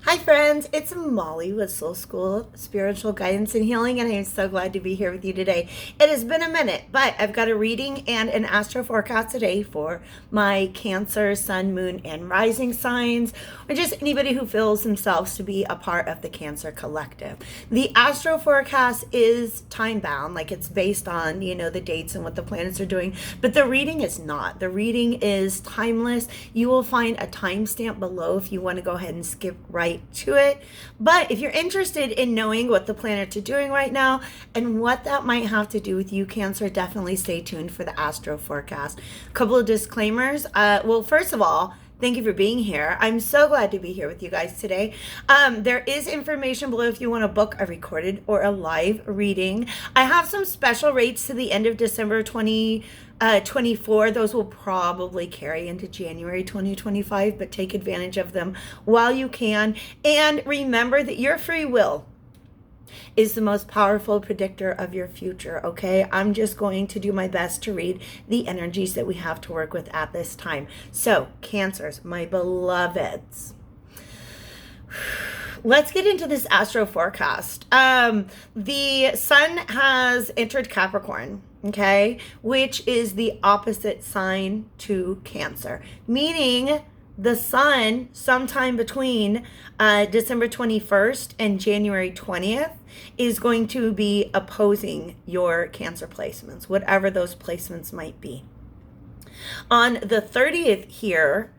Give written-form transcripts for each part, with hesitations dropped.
Hi friends, it's Molly with Soul School Spiritual Guidance and Healing, and I am so glad to be here with you today. It has been a minute, but I've got a reading and an astro forecast today for my Cancer, Sun, Moon, and Rising signs, or just anybody who feels themselves to be a part of the Cancer collective. The astro forecast is time bound, like it's based on, the dates and what the planets are doing, but the reading is not. The reading is timeless. You will find a timestamp below if you want to go ahead and skip right to it. But if you're interested in knowing what the planets are doing right now and what that might have to do with you, Cancer, definitely stay tuned for the astro forecast. A couple of disclaimers. Well, first of all, thank you for being here. I'm so glad to be here with you guys today. There is information below if you want to book a recorded or a live reading. I have some special rates to the end of December 2024. Those will probably carry into January 2025, but take advantage of them while you can. And remember that your free will is the most powerful predictor of your future, okay? I'm just going to do my best to read the energies that we have to work with at this time. So, Cancers, my beloveds, let's get into this astro forecast. The sun has entered Capricorn, okay, which is the opposite sign to Cancer, meaning the sun sometime between December 21st and January 20th is going to be opposing your Cancer placements, whatever those placements might be. On the 30th here,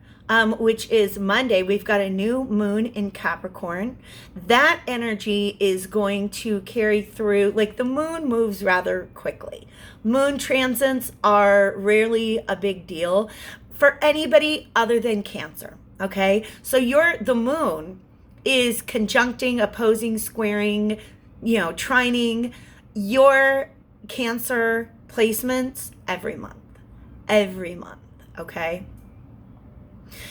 which is Monday, we've got a new moon in Capricorn. That energy is going to carry through, like the moon moves rather quickly. Moon transits are rarely a big deal for anybody other than Cancer, okay? So the moon is conjuncting, opposing, squaring, trining your Cancer placements every month, okay?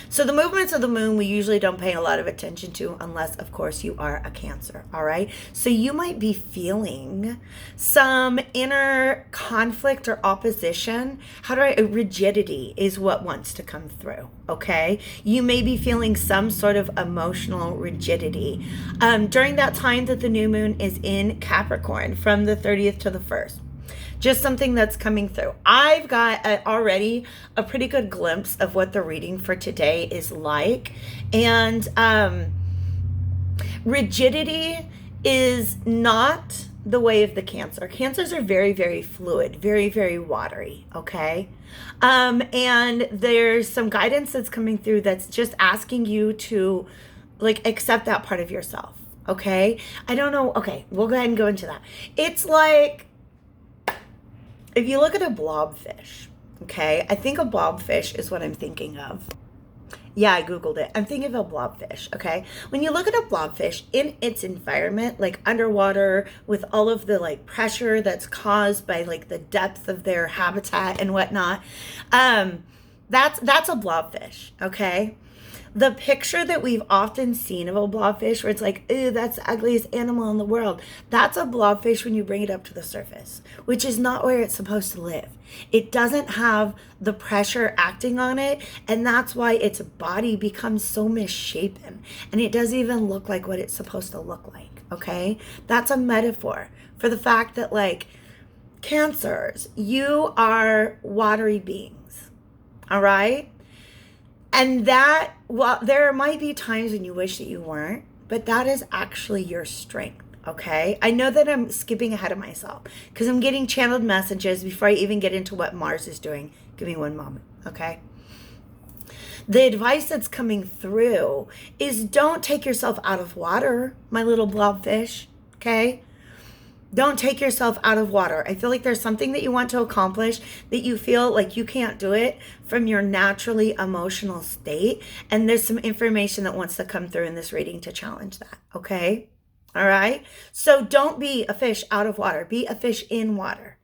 So the movements of the moon, we usually don't pay a lot of attention to unless, of course, you are a Cancer, all right? So you might be feeling some inner conflict or opposition. Rigidity is what wants to come through, okay? You may be feeling some sort of emotional rigidity during that time that the new moon is in Capricorn, from the 30th to the 1st. Just something that's coming through. I've got already a pretty good glimpse of what the reading for today is like. And rigidity is not the way of the Cancer. Cancers are very, very fluid, very, very watery, okay? And there's some guidance that's coming through that's just asking you to accept that part of yourself, okay? I don't know. Okay, we'll go ahead and go into that. It's like, if you look at a blobfish, okay, I think a blobfish is what I'm thinking of. Yeah, I Googled it. I'm thinking of a blobfish, okay? When you look at a blobfish in its environment, like underwater, with all of the pressure that's caused by the depth of their habitat and whatnot, that's a blobfish, okay? The picture that we've often seen of a blobfish where it's like, ew, that's the ugliest animal in the world. That's a blobfish when you bring it up to the surface, which is not where it's supposed to live. It doesn't have the pressure acting on it, and that's why its body becomes so misshapen, and it doesn't even look like what it's supposed to look like, okay? That's a metaphor for the fact that, Cancers, you are watery beings, all right? And that, well, there might be times when you wish that you weren't, but that is actually your strength, okay? I know that I'm skipping ahead of myself because I'm getting channeled messages before I even get into what Mars is doing. Give me one moment, okay? The advice that's coming through is don't take yourself out of water, my little blobfish, okay? Don't take yourself out of water. I feel like there's something that you want to accomplish that you feel like you can't do it from your naturally emotional state. And there's some information that wants to come through in this reading to challenge that. Okay? All right? So don't be a fish out of water. Be a fish in water.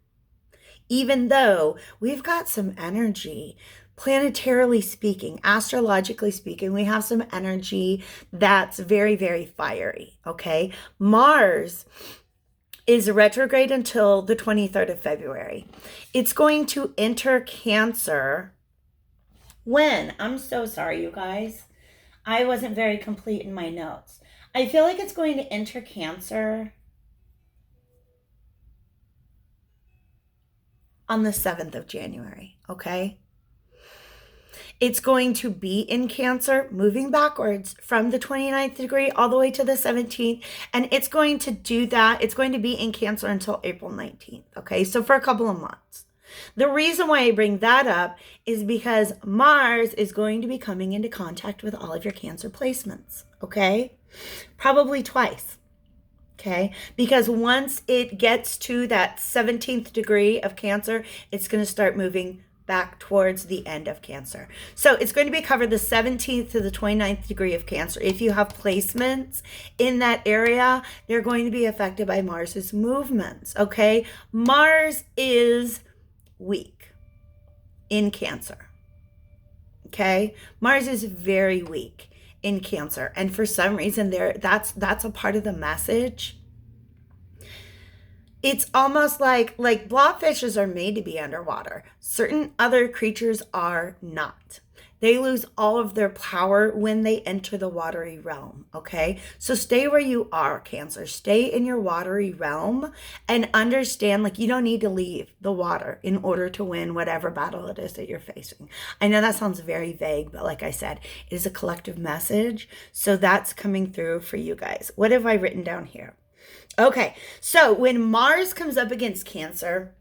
Even though we've got some energy, planetarily speaking, astrologically speaking, we have some energy that's very, very fiery. Okay? Mars is retrograde until the 23rd of February. It's going to enter Cancer when? I'm so sorry, you guys. I wasn't very complete in my notes. I feel like it's going to enter Cancer on the 7th of January, okay? It's going to be in Cancer, moving backwards from the 29th degree all the way to the 17th. And it's going to do that. It's going to be in Cancer until April 19th, okay? So for a couple of months. The reason why I bring that up is because Mars is going to be coming into contact with all of your Cancer placements, okay? Probably twice. Okay, because once it gets to that 17th degree of Cancer, it's going to start moving back towards the end of Cancer. So it's going to be covered the 17th to the 29th degree of Cancer. If you have placements in that area, they're going to be affected by Mars's movements. Okay, Mars is weak in Cancer. Okay, Mars is very weak in Cancer, and for some reason that's a part of the message. It's almost like blobfishes are made to be underwater. Certain other creatures are not. They lose all of their power when they enter the watery realm, okay? So stay where you are, Cancer. Stay in your watery realm and understand, like, you don't need to leave the water in order to win whatever battle it is that you're facing. I know that sounds very vague, but like I said, it is a collective message. So that's coming through for you guys. What have I written down here? Okay, so when Mars comes up against Cancer,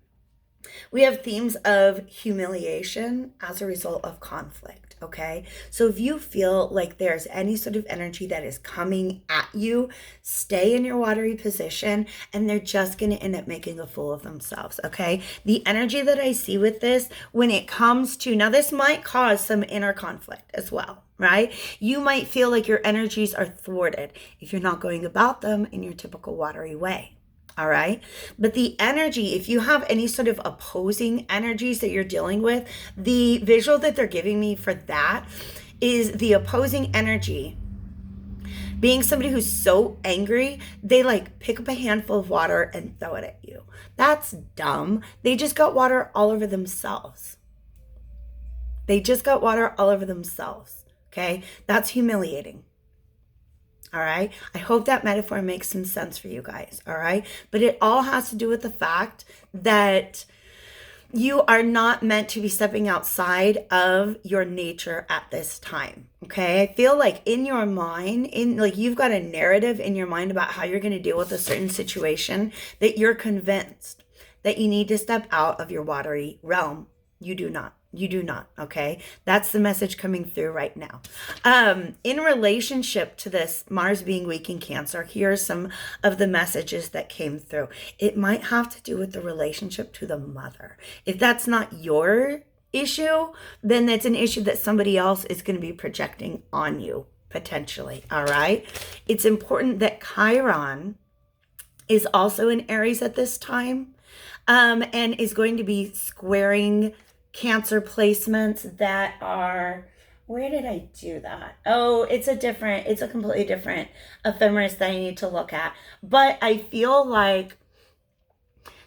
we have themes of humiliation as a result of conflict, okay? So if you feel like there's any sort of energy that is coming at you, stay in your watery position, and they're just going to end up making a fool of themselves, okay? The energy that I see with this, when it comes to, now this might cause some inner conflict as well, right? You might feel like your energies are thwarted if you're not going about them in your typical watery way. All right. But the energy, if you have any sort of opposing energies that you're dealing with, the visual that they're giving me for that is the opposing energy being somebody who's so angry, they like pick up a handful of water and throw it at you. That's dumb. They just got water all over themselves. They just got water all over themselves. Okay. That's humiliating. All right. I hope that metaphor makes some sense for you guys. All right. But it all has to do with the fact that you are not meant to be stepping outside of your nature at this time. Okay. I feel like in your mind, you've got a narrative in your mind about how you're going to deal with a certain situation that you're convinced that you need to step out of your watery realm. You do not. You do not, okay? That's the message coming through right now. In relationship to this Mars being weak in Cancer, here are some of the messages that came through. It might have to do with the relationship to the mother. If that's not your issue, then it's an issue that somebody else is going to be projecting on you, potentially, all right? It's important that Chiron is also in Aries at this time, and is going to be squaring Cancer placements that are, where did I do that? Oh, it's a completely different ephemeris that I need to look at. But I feel like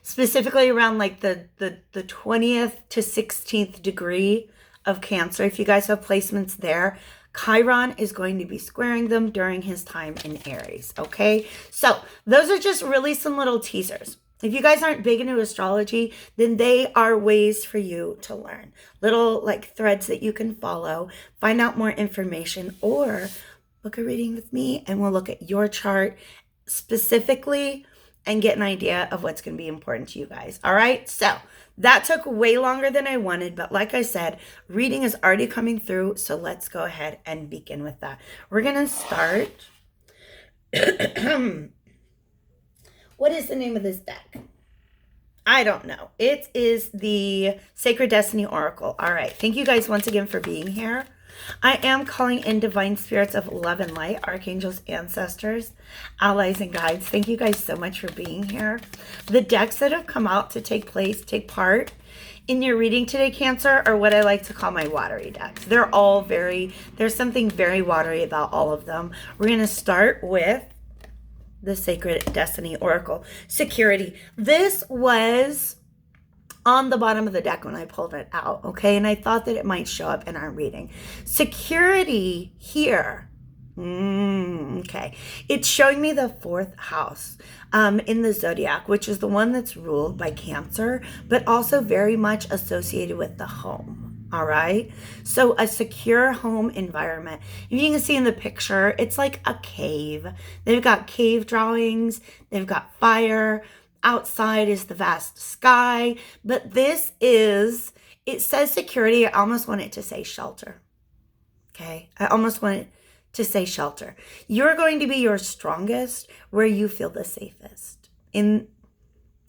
specifically around like the 20th to 16th degree of Cancer, if you guys have placements there, Chiron is going to be squaring them during his time in Aries, okay? So those are just really some little teasers. If you guys aren't big into astrology, then they are ways for you to learn. Little like threads that you can follow, find out more information, or book a reading with me and we'll look at your chart specifically and get an idea of what's going to be important to you guys. All right. So that took way longer than I wanted, but like I said, reading is already coming through. So let's go ahead and begin with that. We're going to start. What is the name of this deck? I don't know. It is the Sacred Destiny Oracle. All right. Thank you guys once again for being here. I am calling in divine spirits of love and light, archangels, ancestors, allies, and guides. Thank you guys so much for being here. The decks that have come out to take part in your reading today, Cancer, are what I like to call my watery decks. They're all there's something very watery about all of them. We're going to start with the Sacred Destiny Oracle. Security. This was on the bottom of the deck when I pulled it out, okay? And I thought that it might show up in our reading. Security here Okay. It's showing me the fourth house in the zodiac, which is the one that's ruled by Cancer, but also very much associated with the home. All right. So a secure home environment. If you can see in the picture, it's like a cave. They've got cave drawings, they've got fire. Outside is the vast sky. But it says security. I almost want it to say shelter. Okay. I almost want it to say shelter. You're going to be your strongest where you feel the safest in,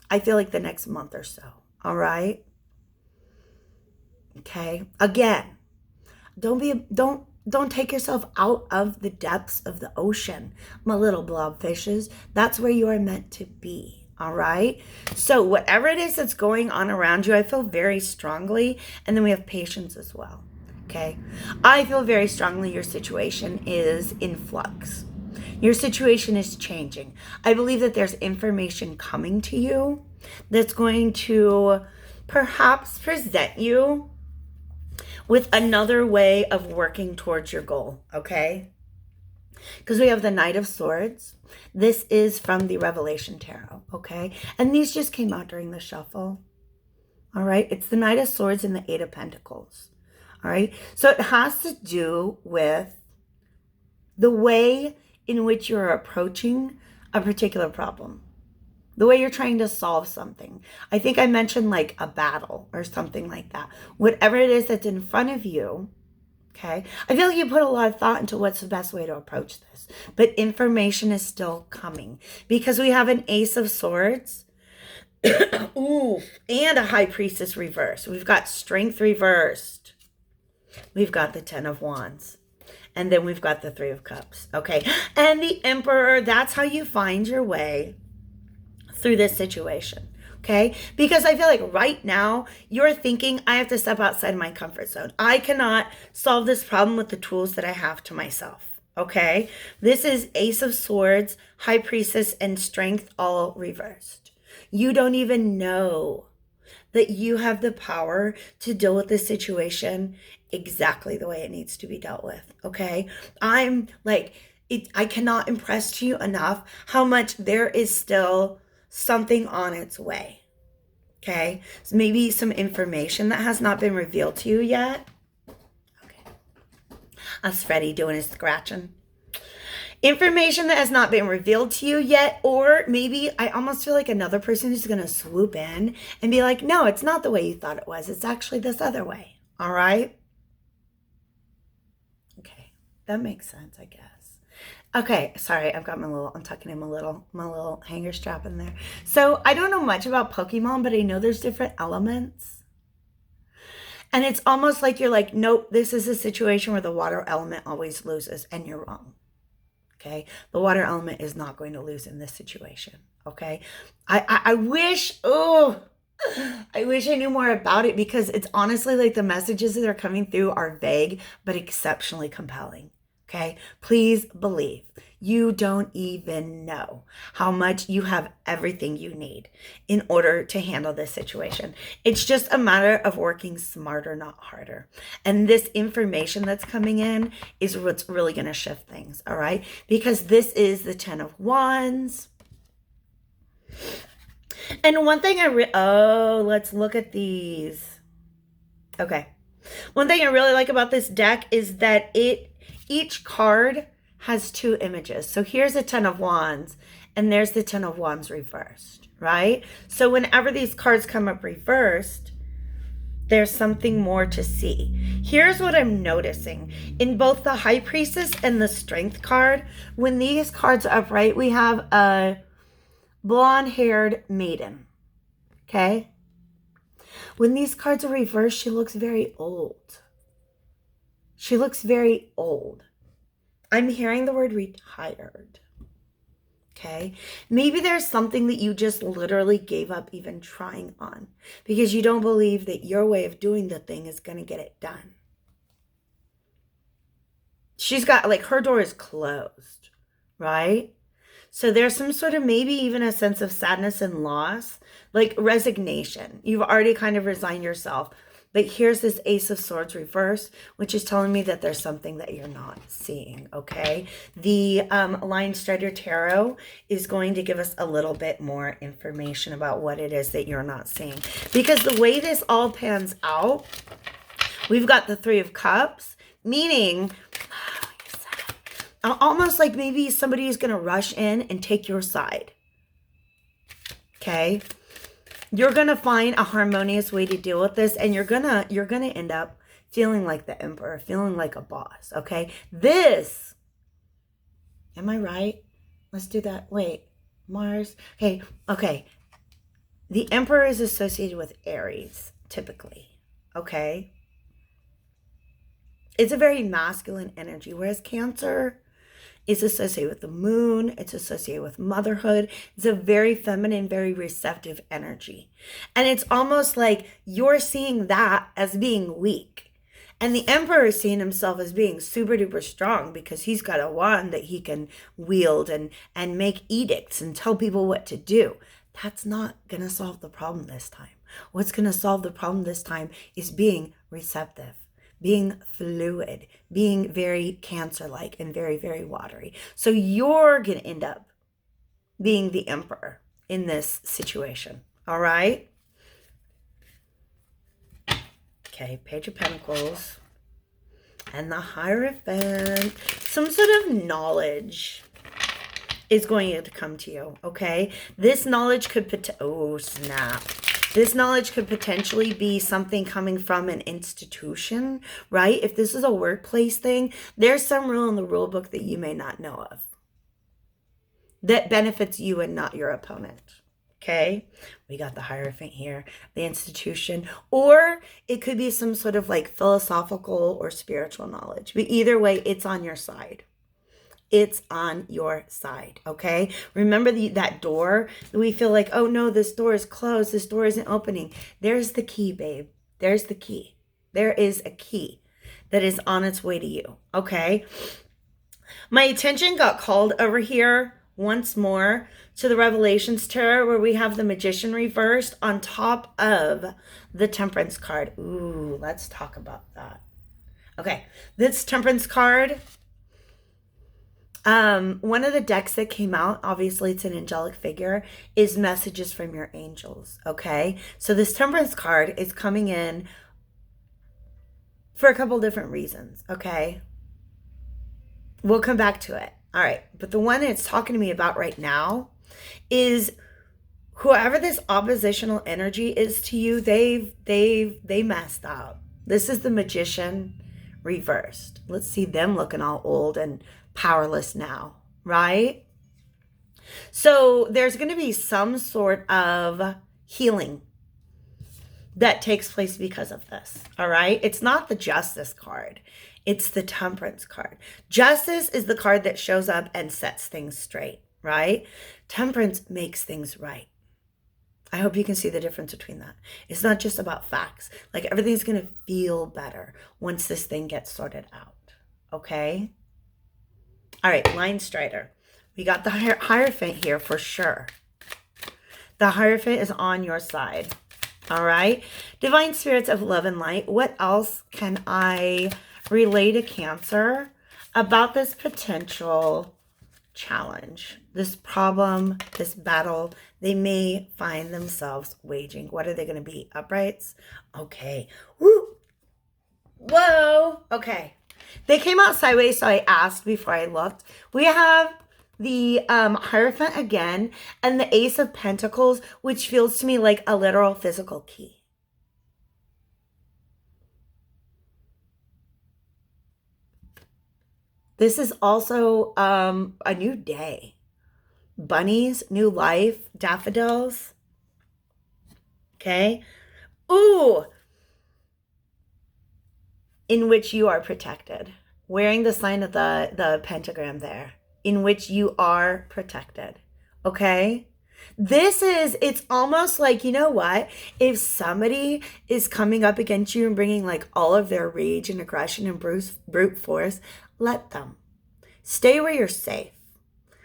I feel like, the next month or so. All right. Okay. Again, don't take yourself out of the depths of the ocean, my little blobfishes. That's where you are meant to be. All right. So whatever it is that's going on around you, I feel very strongly. And then we have patience as well. Okay. I feel very strongly your situation is in flux. Your situation is changing. I believe that there's information coming to you that's going to perhaps present you with another way of working towards your goal. Okay. Because we have the Knight of Swords. This is from the Revelation Tarot. Okay. And these just came out during the shuffle. All right. It's the Knight of Swords and the Eight of Pentacles. All right. So it has to do with the way in which you're approaching a particular problem, the way you're trying to solve something. I think I mentioned like a battle or something like that. Whatever it is that's in front of you. Okay. I feel like you put a lot of thought into what's the best way to approach this, but information is still coming because we have an Ace of Swords. Ooh, and a High Priestess reversed. We've got Strength reversed. We've got the Ten of Wands. And then we've got the Three of Cups. Okay. And the Emperor. That's how you find your way through this situation. Okay. Because I feel like right now you're thinking, I have to step outside my comfort zone. I cannot solve this problem with the tools that I have to myself. Okay. This is Ace of Swords, High Priestess, and Strength all reversed. You don't even know that you have the power to deal with this situation exactly the way it needs to be dealt with. Okay. I'm like, I cannot impress to you enough how much there is still something on its way. Okay. So maybe some information that has not been revealed to you yet. Okay. That's Freddie doing his scratching. Information that has not been revealed to you yet, or maybe I almost feel like another person is going to swoop in and be like, no, it's not the way you thought it was. It's actually this other way. All right. Okay. That makes sense, I guess. Okay. Sorry. I'm tucking in my little hanger strap in there. So I don't know much about Pokemon, but I know there's different elements. And it's almost like you're like, nope, this is a situation where the water element always loses, and you're wrong. Okay. The water element is not going to lose in this situation. Okay. I wish I knew more about it, because it's honestly like the messages that are coming through are vague, but exceptionally compelling. Okay. Please believe. You don't even know how much you have everything you need in order to handle this situation. It's just a matter of working smarter, not harder. And this information that's coming in is what's really going to shift things. All right. Because this is the Ten of Wands. And one thing let's look at these. Okay. One thing I really like about this deck is that each card has two images. So here's a Ten of Wands, and there's the Ten of Wands reversed, right? So whenever these cards come up reversed, there's something more to see. Here's what I'm noticing. In both the High Priestess and the Strength card, when these cards are upright, we have a blonde-haired maiden, okay? When these cards are reversed, she looks very old. She looks very old. I'm hearing the word retired. Okay. Maybe there's something that you just literally gave up even trying on because you don't believe that your way of doing the thing is going to get it done. She's got, like, her door is closed, right? So there's some sort of maybe even a sense of sadness and loss, like resignation. You've already kind of resigned yourself, But here's this Ace of Swords reverse, which is telling me that there's something that you're not seeing, okay? The Lion Strider Tarot is going to give us a little bit more information about what it is that you're not seeing. Because the way this all pans out, we've got the Three of Cups, meaning almost like maybe somebody is going to rush in and take your side. Okay? You're going to find a harmonious way to deal with this, and you're going to end up feeling like the emperor, feeling like a boss, okay? This, am I right? Let's do that. Wait, Mars. Okay. The emperor is associated with Aries, typically, okay? It's a very masculine energy, whereas Cancer is associated with the moon. It's associated with motherhood. It's a very feminine, very receptive energy. And it's almost like you're seeing that as being weak. And the emperor is seeing himself as being super duper strong because he's got a wand that he can wield and make edicts and tell people what to do. That's not going to solve the problem this time. What's going to solve the problem this time is being receptive, being fluid, being very Cancer-like and very, very watery. So you're going to end up being the emperor in this situation. All right? Okay, Page of Pentacles and the Hierophant. Some sort of knowledge is going to come to you, okay? This knowledge could, oh snap. This knowledge could potentially be something coming from an institution, right? If this is a workplace thing, there's some rule in the rule book that you may not know of that benefits you and not your opponent. Okay, we got the Hierophant here, the institution, or it could be some sort of like philosophical or spiritual knowledge. But either way, it's on your side. It's on your side, okay? Remember that door that we feel like, oh no, this door is closed. This door isn't opening. There's the key, babe. There's the key. There is a key that is on its way to you, okay? My attention got called over here once more to the Revelations Tarot, where we have the Magician reversed on top of the Temperance card. Ooh, let's talk about that. Okay, this Temperance card, one of the decks that came out, obviously it's an angelic figure, is messages from your angels, okay? So this Temperance card is coming in for a couple different reasons, okay? We'll come back to it. All right, but the one it's talking to me about right now is whoever this oppositional energy is to you, they messed up. This is the Magician reversed. Let's see them looking all old and powerless now, right? So there's going to be some sort of healing that takes place because of this, all right? It's not the Justice card. It's the Temperance card. Justice is the card that shows up and sets things straight, right? Temperance makes things right. I hope you can see the difference between that. It's not just about facts. Like everything's going to feel better once this thing gets sorted out, okay? All right, Lion Strider. We got the Hierophant here for sure. The Hierophant is on your side, all right? Divine Spirits of Love and Light, what else can I relay to Cancer about this potential challenge, this problem, this battle they may find themselves waging? What are they going to be? Uprights? Okay. Woo! Whoa! Okay. They came out sideways, so I asked before I looked. We have the Hierophant again and the Ace of Pentacles, which feels to me like a literal physical key. This is also a new day. Bunnies, new life, daffodils. Okay. Ooh. In which you are protected. Wearing the sign of the pentagram there. In which you are protected. Okay. It's almost like, you know what? If somebody is coming up against you and bringing like all of their rage and aggression and brute force, let them. Stay where you're safe.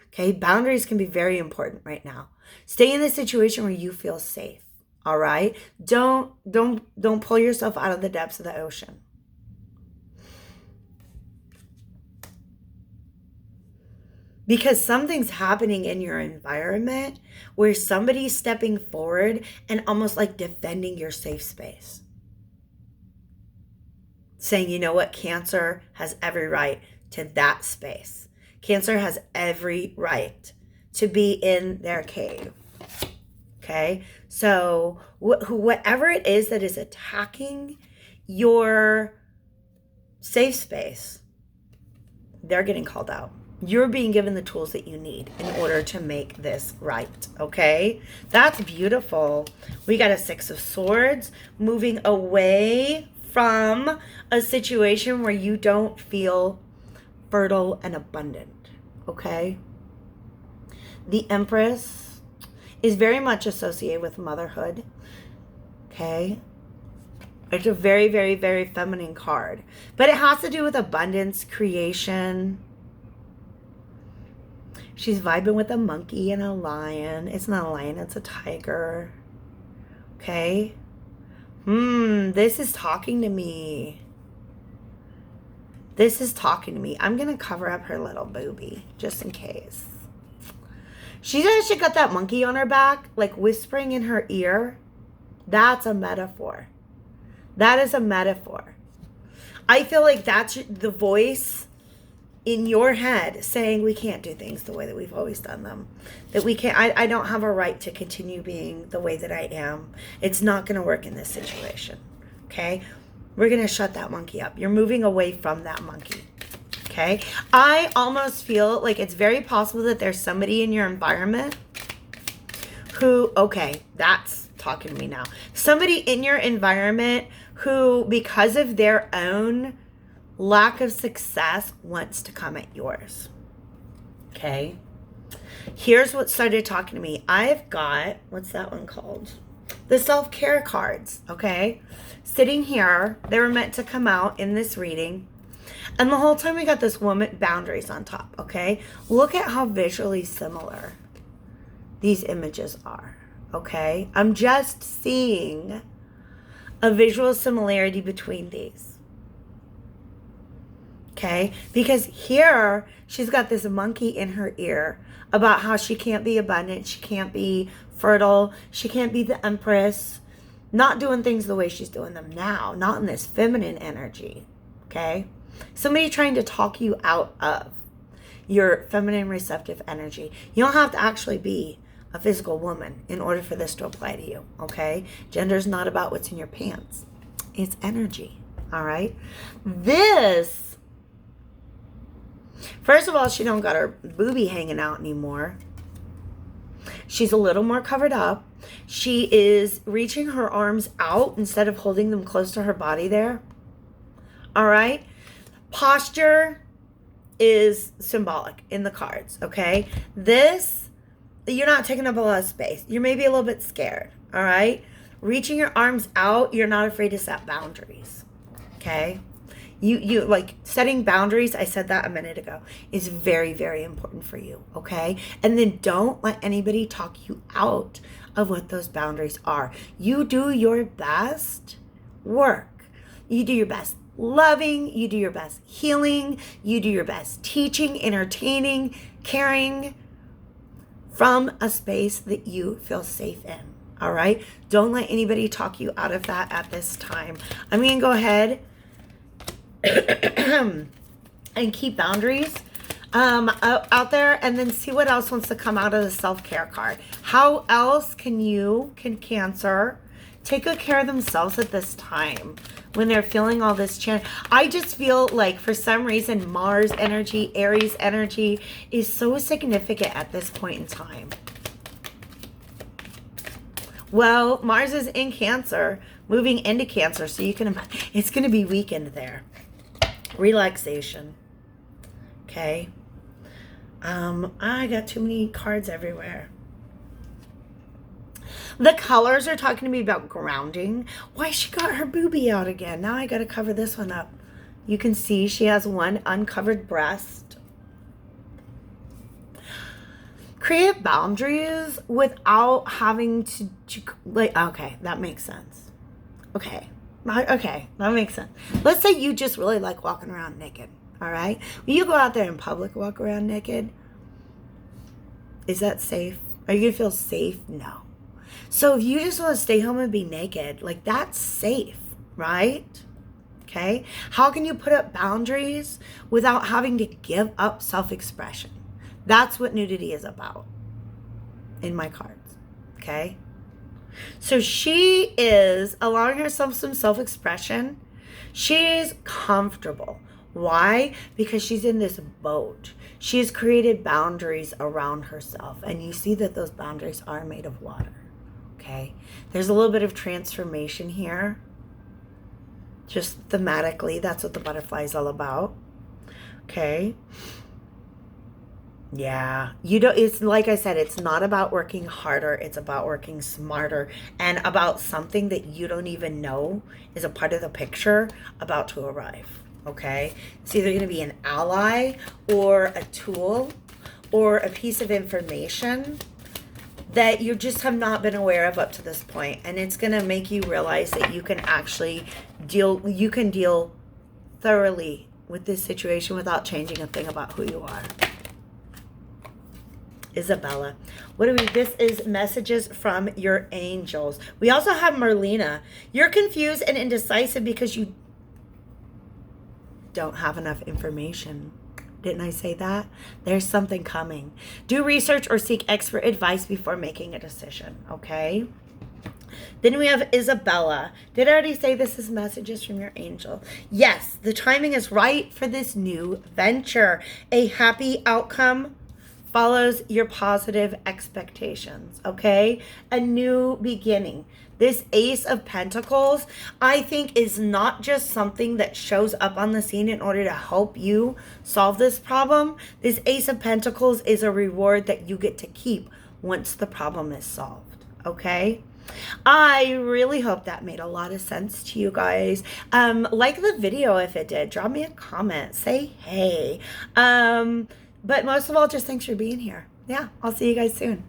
Okay, boundaries can be very important right now. Stay in a situation where you feel safe. All right? Don't pull yourself out of the depths of the ocean. Because something's happening in your environment where somebody's stepping forward and almost like defending your safe space. Saying, you know what, Cancer has every right to that space. Cancer has every right to be in their cave. Okay? So whatever it is that is attacking your safe space, they're getting called out. You're being given the tools that you need in order to make this right, okay? That's beautiful. We got a 6 of Swords, moving away from a situation where you don't feel fertile and abundant, okay? The Empress is very much associated with motherhood, okay? It's a very, very, very feminine card. But it has to do with abundance, creation. She's vibing with a monkey and a lion. It's not a lion, it's a tiger. Okay? This is talking to me. This is talking to me. I'm going to cover up her little boobie, just in case. She's actually got that monkey on her back, like whispering in her ear. That's a metaphor. That is a metaphor. I feel like that's the voice in your head saying we can't do things the way that we've always done them. That we can't, I don't have a right to continue being the way that I am. It's not going to work in this situation. Okay? We're going to shut that monkey up. You're moving away from that monkey. Okay? I almost feel like it's very possible that there's somebody in your environment who, okay, that's talking to me now. Somebody in your environment who, because of their own lack of success, wants to come at yours. Okay? Here's what started talking to me. I've got, what's that one called? The self-care cards, okay? Sitting here. They were meant to come out in this reading. And the whole time we got this woman, boundaries on top, okay? Look at how visually similar these images are, okay? I'm just seeing a visual similarity between these. Okay? Because here, she's got this monkey in her ear about how she can't be abundant, she can't be fertile, she can't be the Empress, not doing things the way she's doing them now, not in this feminine energy. Okay? Somebody trying to talk you out of your feminine receptive energy. You don't have to actually be a physical woman in order for this to apply to you. Okay? Gender's not about what's in your pants. It's energy. All right? This, first of all, she don't got her boobie hanging out anymore. She's a little more covered up. She is reaching her arms out instead of holding them close to her body there. All right? Posture is symbolic in the cards, okay? This, you're not taking up a lot of space. You're maybe a little bit scared, all right? Reaching your arms out, you're not afraid to set boundaries, okay? You like setting boundaries, I said that a minute ago, is very, very important for you, okay? And then don't let anybody talk you out of what those boundaries are. You do your best work. You do your best loving, you do your best healing, you do your best teaching, entertaining, caring from a space that you feel safe in, all right? Don't let anybody talk you out of that at this time. I'm going to go ahead and keep boundaries out there, and then see what else wants to come out of the self-care card. How else can Cancer take good care of themselves at this time when they're feeling all this challenge? I just feel like for some reason Mars energy, Aries energy is so significant at this point in time. Well, Mars is in Cancer, moving into Cancer, so you can imagine it's going to be weakened there. Relaxation. Okay. I got too many cards everywhere. The colors are talking to me about grounding. Why she got her boobie out again? Now I got to cover this one up. You can see she has one uncovered breast. create boundaries without having to like, okay, that makes sense. Okay, that makes sense. Let's say you just really like walking around naked, all right? When you go out there in public, walk around naked, is that safe? Are you gonna feel safe? No. So if you just want to stay home and be naked, like, that's safe, right? Okay. How can you put up boundaries without having to give up self-expression? That's what nudity is about in my cards. Okay. So she is allowing herself some self-expression. She's comfortable. Why? Because she's in this boat. She's created boundaries around herself. And you see that those boundaries are made of water. Okay. There's a little bit of transformation here. Just thematically, that's what the butterfly is all about. Okay. Yeah. It's like I said, it's not about working harder. It's about working smarter and about something that you don't even know is a part of the picture about to arrive. Okay. It's either going to be an ally or a tool or a piece of information that you just have not been aware of up to this point. And it's going to make you realize that you can actually deal thoroughly with this situation without changing a thing about who you are. Isabella. This is messages from your angels. We also have Merlina. You're confused and indecisive because you don't have enough information. Didn't I say that? There's something coming. Do research or seek expert advice before making a decision, okay? Then we have Isabella. Did I already say this is messages from your angel? Yes, the timing is right for this new venture. A happy outcome follows your positive expectations, okay? A new beginning. This Ace of Pentacles, I think, is not just something that shows up on the scene in order to help you solve this problem. This Ace of Pentacles is a reward that you get to keep once the problem is solved, okay? I really hope that made a lot of sense to you guys. Like the video if it did. Drop me a comment. Say hey. But most of all, just thanks for being here. Yeah, I'll see you guys soon.